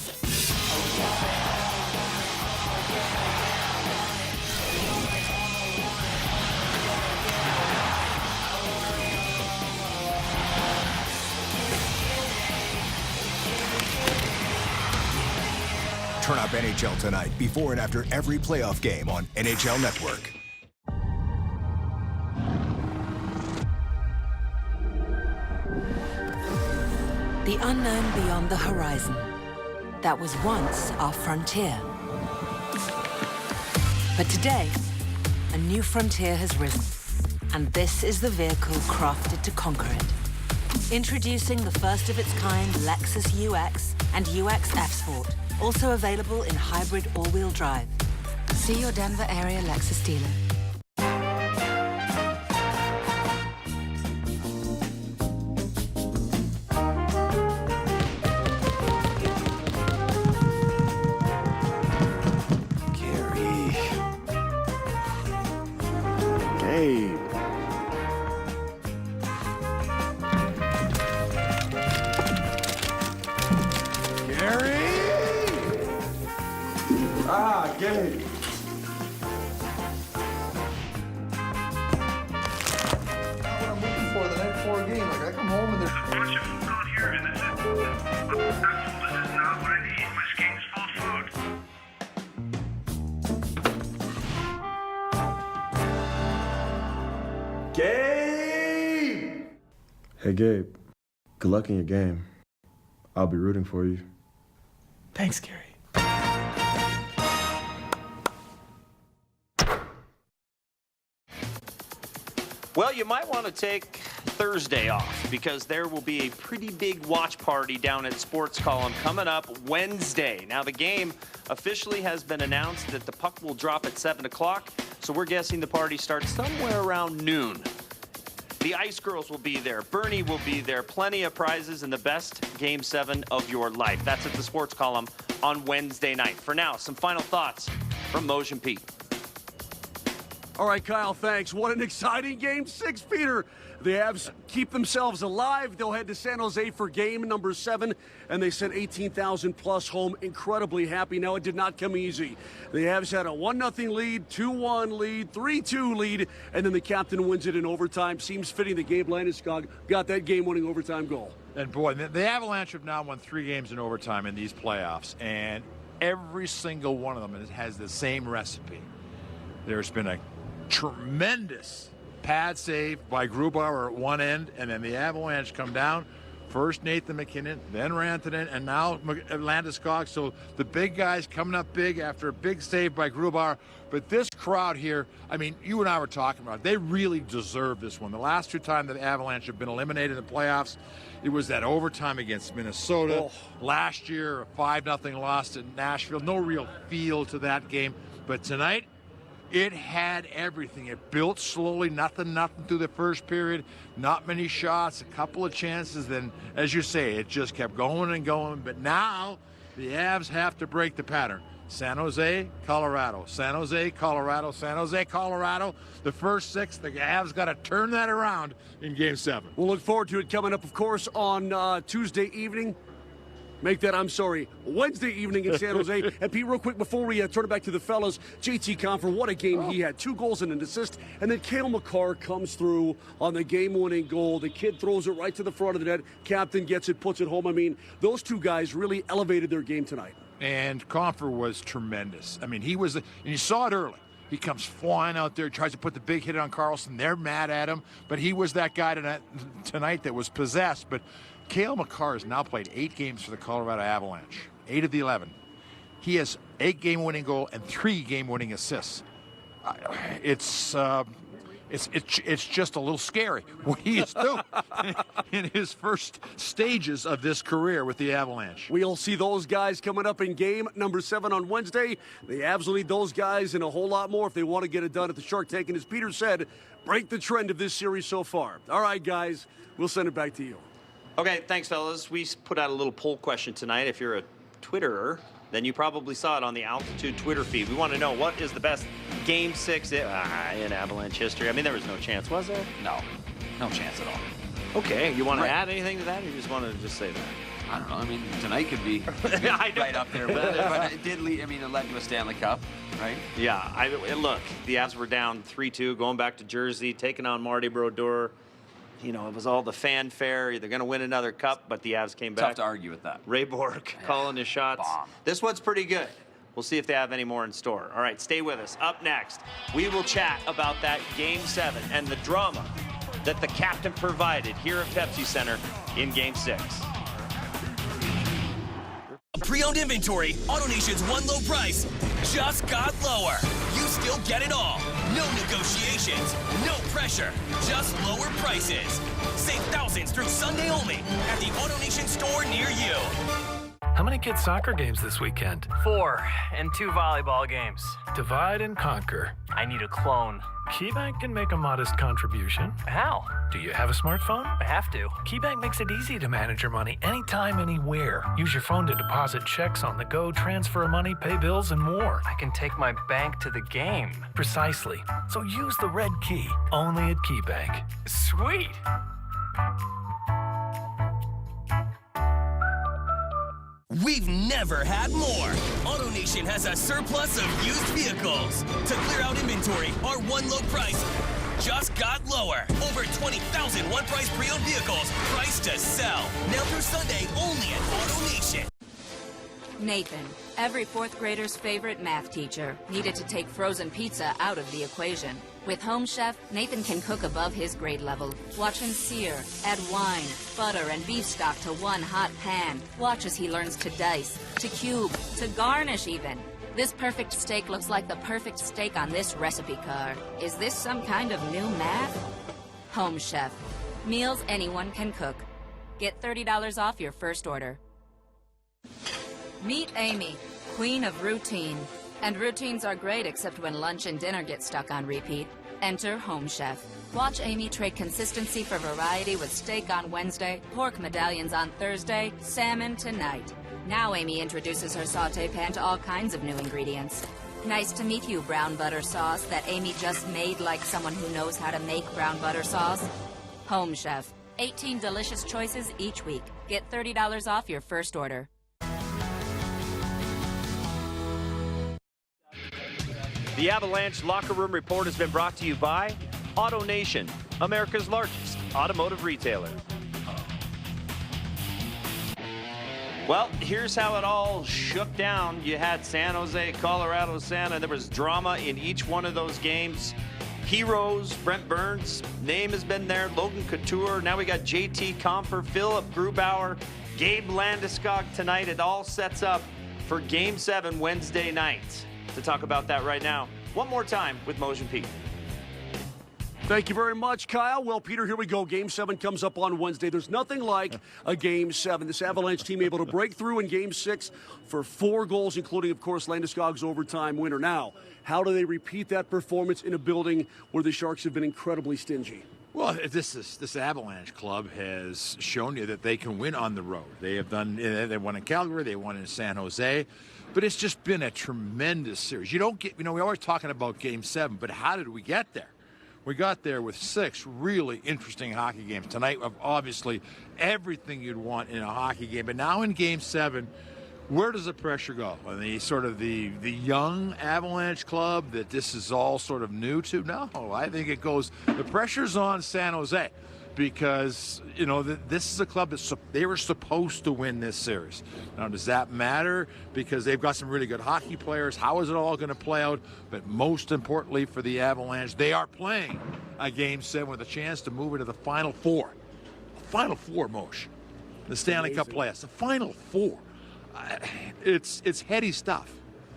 Turn up NHL Tonight before and after every playoff game on NHL Network. The unknown beyond the horizon. That was once our frontier. But today, a new frontier has risen. And this is the vehicle crafted to conquer it. Introducing the first of its kind Lexus UX and UX F-Sport. Also available in hybrid all-wheel drive. See your Denver area Lexus dealer. Hey, Gabe. Good luck in your game. I'll be rooting for you. Thanks, Gary. Well, you might want to take Thursday off because there will be a pretty big watch party down at Sports Column coming up Wednesday. Now, the game officially has been announced that the puck will drop at 7 o'clock, so we're guessing the party starts somewhere around noon. The Ice Girls will be there. Bernie will be there. Plenty of prizes and the best Game 7 of your life. That's at the Sports Column on Wednesday night. For now, some final thoughts from Motion Pete. All right, Kyle, thanks. What an exciting Game 6, Peter. The Avs keep themselves alive. They'll head to San Jose for game number 7, and they sent 18,000 plus home. Incredibly happy. Now, it did not come easy. The Avs had a 1-0 lead, 2-1 lead, 3-2 lead, and then the captain wins it in overtime. Seems fitting that Gabe Landeskog got that game-winning overtime goal. And boy, the Avalanche have now won 3 games in overtime in these playoffs, and every single one of them has the same recipe. There's been a tremendous pad save by Grubauer at one end, and then the Avalanche come down. First Nathan McKinnon, then Rantanen, and now Landeskog. So the big guys coming up big after a big save by Grubauer. But this crowd here, I mean, you and I were talking about it, they really deserve this one. The last 2 times that the Avalanche have been eliminated in the playoffs, it was that overtime against Minnesota. Last year, a 5-0 loss in Nashville. No real feel to that game. But tonight, it had everything. It built slowly, nothing through the first period. Not many shots, a couple of chances. Then, as you say, it just kept going and going. But now, the Avs have to break the pattern. San Jose, Colorado. San Jose, Colorado. San Jose, Colorado. The first 6, the Avs got to turn that around in Game 7. We'll look forward to it coming up, of course, on Tuesday evening. Wednesday evening in San Jose. And Pete, real quick before we turn it back to the fellas, JT Compher, what a game he had. 2 goals and an assist. And then Cale Makar comes through on the game-winning goal. The kid throws it right to the front of the net. Captain gets it, puts it home. I mean, those 2 guys really elevated their game tonight. And Compher was tremendous. I mean, and you saw it early. He comes flying out there, tries to put the big hit on Karlsson. They're mad at him. But he was that guy tonight that was possessed. But Cale Makar has now played 8 games for the Colorado Avalanche, 8 of the 11. He has 8 game-winning goal and 3 game-winning assists. It's it's just a little scary what he is doing in his first stages of this career with the Avalanche. We'll see those guys coming up in game number 7 on Wednesday. The Avs will need those guys and a whole lot more if they want to get it done at the Shark Tank. And as Peter said, break the trend of this series so far. All right, guys, we'll send it back to you. Okay, thanks, fellas. We put out a little poll question tonight. If you're a Twitterer, then you probably saw it on the Altitude Twitter feed. We want to know what is the best Game 6 in Avalanche history. I mean, there was no chance, was there? No chance at all. Okay, you want to add anything to that, or you just want to just say that? I don't know. I mean, tonight could be right up there, but it did lead. I mean, it led to a Stanley Cup, right? Yeah. Look, the Avs were down 3-2, going back to Jersey, taking on Marty Brodeur. You know, it was all the fanfare. They're going to win another cup, but the Avs came back. Tough to argue with that. Ray Bourque calling his shots. Bomb. This one's pretty good. We'll see if they have any more in store. All right, stay with us. Up next, we will chat about that Game 7 and the drama that the captain provided here at Pepsi Center in Game 6. Pre-owned inventory, AutoNation's one low price just got lower. You still get it all. No negotiations, no pressure, just lower prices. Save thousands through Sunday only at the AutoNation store near you. How many kids' soccer games this weekend? 4, and 2 volleyball games. Divide and conquer. I need a clone. KeyBank can make a modest contribution. How? Do you have a smartphone? I have to. KeyBank makes it easy to manage your money anytime, anywhere. Use your phone to deposit checks on the go, transfer money, pay bills, and more. I can take my bank to the game. Precisely. So use the red key, only at KeyBank. Sweet. We've never had more. AutoNation has a surplus of used vehicles. To clear out inventory, our one low price just got lower. Over 20,000 one-price pre-owned vehicles priced to sell. Now through Sunday, only at AutoNation. Nathan, every 4th grader's favorite math teacher, needed to take frozen pizza out of the equation. With Home Chef, Nathan can cook above his grade level. Watch him sear, add wine, butter, and beef stock to one hot pan. Watch as he learns to dice, to cube, to garnish even. This perfect steak looks like the perfect steak on this recipe card. Is this some kind of new math? Home Chef. Meals anyone can cook. Get $30 off your first order. Meet Amy, queen of routine. And routines are great except when lunch and dinner get stuck on repeat. Enter Home Chef. Watch Amy trade consistency for variety with steak on Wednesday, pork medallions on Thursday, salmon tonight. Now Amy introduces her saute pan to all kinds of new ingredients. Nice to meet you, brown butter sauce that Amy just made like someone who knows how to make brown butter sauce. Home Chef. 18 delicious choices each week. Get $30 off your first order. The Avalanche Locker Room Report has been brought to you by AutoNation, America's largest automotive retailer. Well, here's how it all shook down. You had San Jose, Colorado, Santa. There was drama in each one of those games. Heroes, Brent Burns, name has been there. Logan Couture. Now we got JT Compher, Philip Grubauer, Gabe Landeskog tonight. It all sets up for Game 7 Wednesday night. To talk about that right now, one more time with Motion Pete. Thank you very much, Kyle. Well, Peter, here we go. Game 7 comes up on Wednesday. There's nothing like a Game 7. This Avalanche team able to break through in Game 6 for 4 goals, including, of course, Landeskog's overtime winner. Now, how do they repeat that performance in a building where the Sharks have been incredibly stingy? Well, this Avalanche club has shown you that they can win on the road. They have done. They won in Calgary. They won in San Jose. But it's just been a tremendous series. You don't get, we're always talking about Game 7, but how did we get there? We got there with 6 really interesting hockey games. Tonight, obviously, everything you'd want in a hockey game. But now in Game 7, where does the pressure go? And the young Avalanche club that this is all sort of new to? No, I think it goes, the pressure's on San Jose. Because, this is a club that they were supposed to win this series. Now, does that matter? Because they've got some really good hockey players. How is it all going to play out? But most importantly for the Avalanche, they are playing a Game 7 with a chance to move into the Final Four. Final Four, Moshe. The Stanley Cup playoffs. The Final Four. It's heady stuff.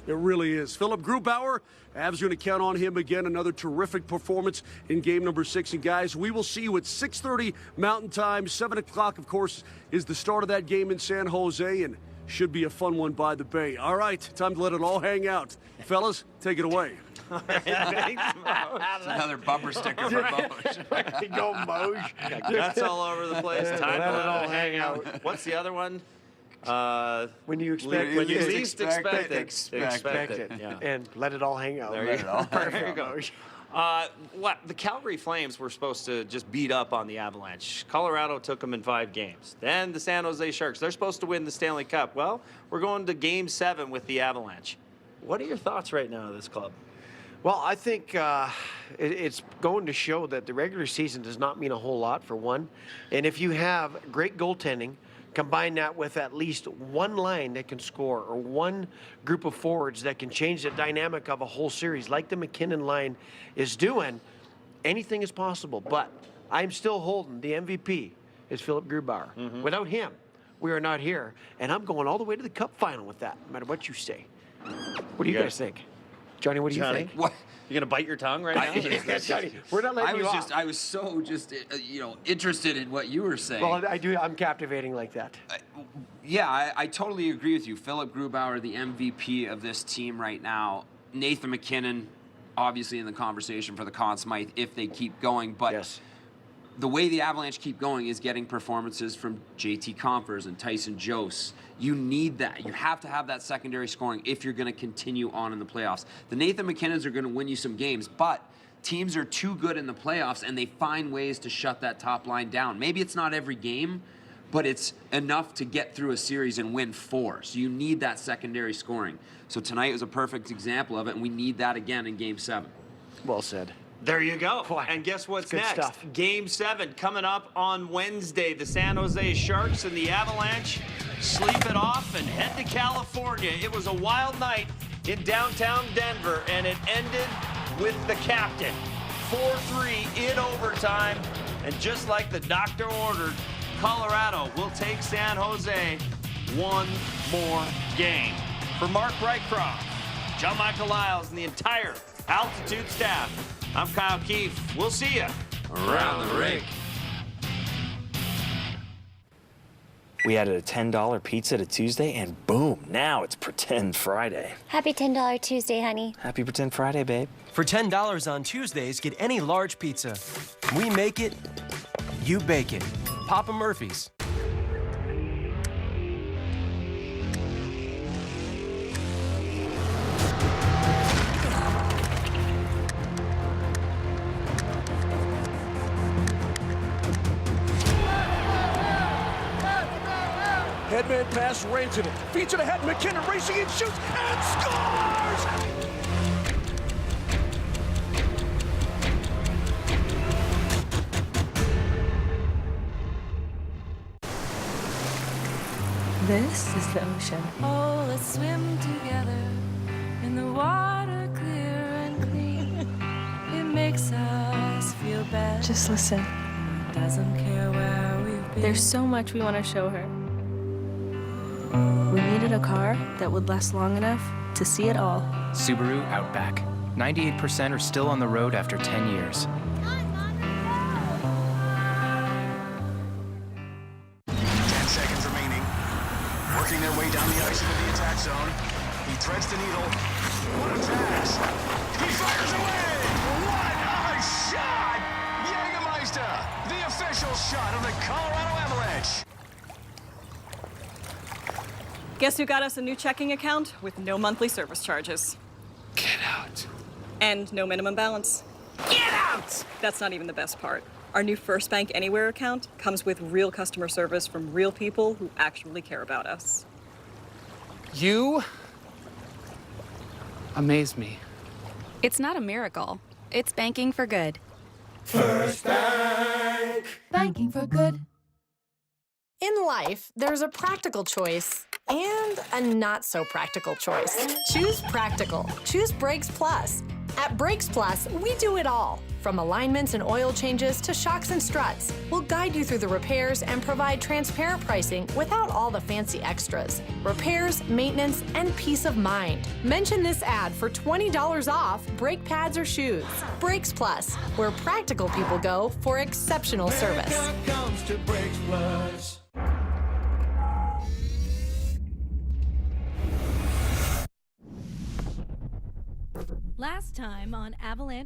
It really is. Philip Grubauer, Avs going to count on him again. Another terrific performance in game number 6. And guys, we will see you at 6:30 Mountain Time. 7 o'clock, of course, is the start of that game in San Jose, and should be a fun one by the Bay. All right, time to let it all hang out. Fellas, take it away. It's another bumper sticker for Moj. Go Moj. Guts all over the place. Time to let it all hang out. What's the other one? When you expect when you least expect it. Expect it. Yeah. And let it all hang out. There you go. There you go. The Calgary Flames were supposed to just beat up on the Avalanche. Colorado took them in 5 games. Then the San Jose Sharks, they're supposed to win the Stanley Cup. Well, we're going to game 7 with the Avalanche. What are your thoughts right now of this club? Well, I think it's going to show that the regular season does not mean a whole lot, for one. And if you have great goaltending, combine that with at least one line that can score or one group of forwards that can change the dynamic of a whole series, like the McKinnon line is doing, anything is possible. But I'm still holding the MVP is Philip Grubauer. Mm-hmm. Without him, we are not here. And I'm going all the way to the Cup final with that, no matter what you say. What do you guys think? Johnny, what do you think? What? You gonna bite your tongue right now? Johnny, we're not letting you off. I was so interested in what you were saying. Well, I'm captivating like that. Yeah, I totally agree with you. Philip Grubauer, the MVP of this team right now. Nathan McKinnon, obviously in the conversation for the Conn Smythe if they keep going. But yes. The way the Avalanche keep going is getting performances from JT Compher and Tyson Jost. You need that. You have to have that secondary scoring if you're going to continue on in the playoffs. The Nathan McKinnons are going to win you some games, but teams are too good in the playoffs, and they find ways to shut that top line down. Maybe it's not every game, but it's enough to get through a series and win 4. So you need that secondary scoring. So tonight was a perfect example of it, and we need that again in Game 7. Well said. There you go. And guess what's next? Stuff. Game 7 coming up on Wednesday. The San Jose Sharks and the Avalanche sleep it off and head to California. It was a wild night in downtown Denver, and it ended with the captain. 4-3 in overtime. And just like the doctor ordered, Colorado will take San Jose one more game. For Mark Rycroft, John Michael Lyles, and the entire Altitude staff, I'm Kyle Keefe. We'll see you around the rink. We added a $10 pizza to Tuesday, and boom, now it's Pretend Friday. Happy $10 Tuesday, honey. Happy Pretend Friday, babe. For $10 on Tuesdays, get any large pizza. We make it, you bake it. Papa Murphy's. Headman pass, Rantanen. Feeds it ahead, McKinnon racing and shoots and scores! This is the ocean. Oh, let's swim together in the water clear and clean. It makes us feel better. Just listen. Doesn't care where we've been. There's so much we want to show her. We needed a car that would last long enough to see it all. Subaru Outback. 98% are still on the road after 10 years. 10 seconds remaining. Working their way down the ice into the attack zone. He threads the needle. What a pass! He fires away! What a shot! Jägermeister, the official shot of the Colorado Avalanche. Guess who got us a new checking account with no monthly service charges? Get out. And no minimum balance. Get out! That's not even the best part. Our new First Bank Anywhere account comes with real customer service from real people who actually care about us. You amaze me. It's not a miracle. It's banking for good. First Bank. Banking for good. In life, there's a practical choice and a not so practical choice. Choose practical. Choose Brakes Plus. At Brakes Plus, we do it all. From alignments and oil changes to shocks and struts, we'll guide you through the repairs and provide transparent pricing without all the fancy extras. Repairs, maintenance, and peace of mind. Mention this ad for $20 off brake pads or shoes. Brakes Plus, where practical people go for exceptional service. Comes to Brakes Plus. Last time on Avalanche